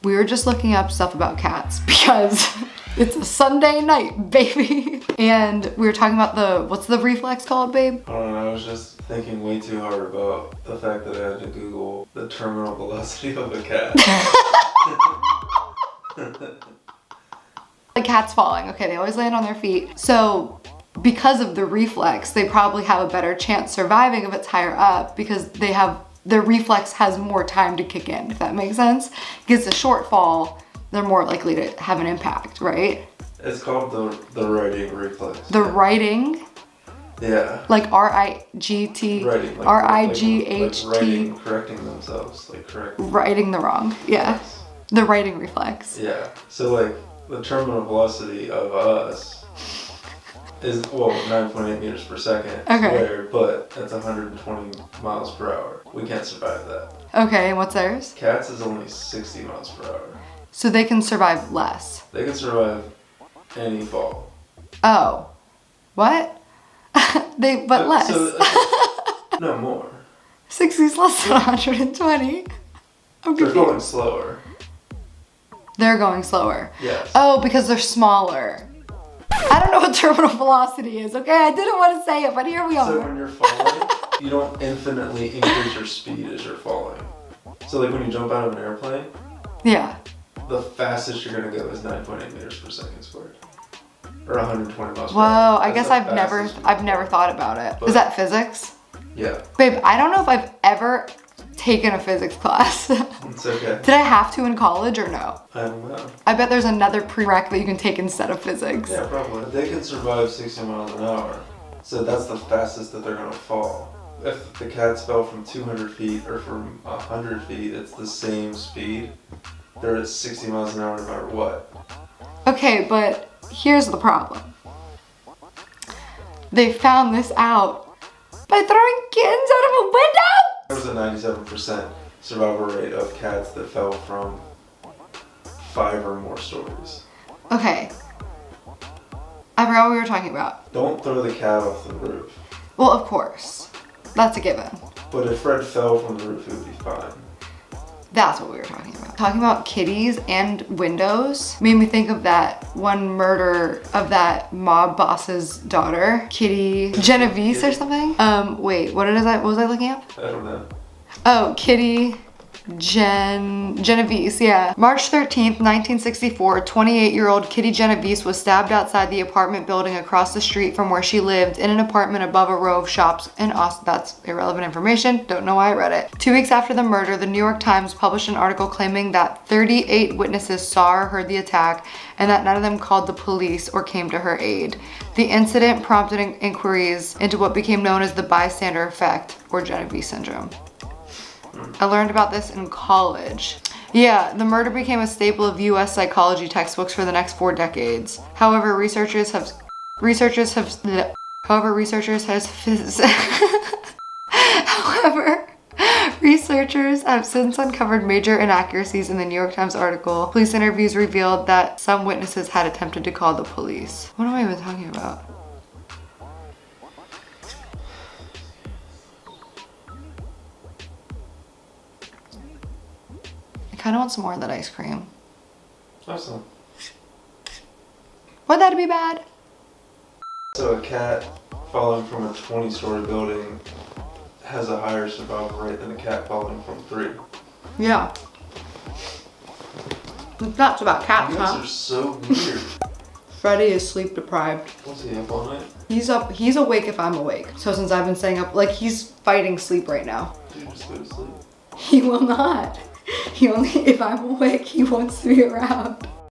We were just looking up stuff about cats because it's a Sunday night, baby. And we were talking about what's the reflex called, babe? I don't know, I was just thinking way too hard about the fact that I had to Google the terminal velocity of a cat. The cat's falling. Okay, they always land on their feet. So because of the reflex, they probably have a better chance surviving if it's higher up because their reflex has more time to kick in, if that makes sense. Because a short fall, they're more likely to have an impact, right? It's called the righting reflex. The righting? Yeah. Like R-I-G-T, Righting, like, R-I-G-H-T. like righting, correcting themselves, like correcting. Righting the wrong, yeah. Yes. The righting reflex. Yeah, so like the terminal velocity of us is, well, 9.8 meters per second squared, but that's 120 miles per hour. We can't survive that. Okay, and what's theirs? Cats is only 60 miles per hour. So they can survive less. They can survive any fall. Oh, what? But less. So, no, more. 60 is less than 120. I'm They're confused. going slower. They're going slower. Yes. Oh, because they're smaller. I don't know what terminal velocity is, okay? I didn't want to say it, but here we are. So when you're falling, you don't infinitely increase your speed as you're falling. So like when you jump out of an airplane, Yeah. the fastest you're gonna go is 9.8 meters per second squared. Or 120 miles per Whoa, hour. I guess That's the I've never thought about it. Is that physics? Yeah, Babe, I don't know if I've ever taken a physics class. it's okay. Did I have to in college or no? I don't know. I bet there's another prereq that you can take instead of physics. Yeah, probably. They can survive 60 miles an hour. So that's the fastest that they're gonna fall. If the cats fell from 200 feet or from 100 feet, it's the same speed. They're at 60 miles an hour no matter what. Okay, but here's the problem. They found this out by throwing kittens out of a window? There was a 97% survival rate of cats that fell from 5 or more stories. Okay. I forgot what we were talking about. Don't throw the cat off the roof. Well, of course. That's a given. But if Fred fell from the roof, it would be fine. That's what we were talking about. Talking about kitties and windows made me think of that one murder of that mob boss's daughter, Kitty Genovese or something. Wait, what was I looking up? I don't know. Oh, Kitty Genovese, yeah. March 13th, 1964, 28-year-old Kitty Genovese was stabbed outside the apartment building across the street from where she lived in an apartment above a row of shops in Austin. That's irrelevant information. Don't know why I read it. 2 weeks after the murder, the New York Times published an article claiming that 38 witnesses saw or heard the attack and that none of them called the police or came to her aid. The incident prompted inquiries into what became known as the bystander effect or Genovese syndrome. I learned about this in college. Yeah, the murder became a staple of US psychology textbooks for the next 4 decades. However, researchers have since uncovered major inaccuracies in the New York Times article. Police interviews revealed that some witnesses had attempted to call the police. What am I even talking about? I kind of want some more of that ice cream. Awesome. Would that be bad? So a cat falling from a 20-story building has a higher survival rate than a cat falling from 3. Yeah. It's not about cats, You guys huh? are so weird. Freddie is sleep deprived. Was he up all night? He's awake if I'm awake. So since I've been staying up, like he's fighting sleep right now. Dude, just go to sleep. He will not. If I'm awake, he wants to be around.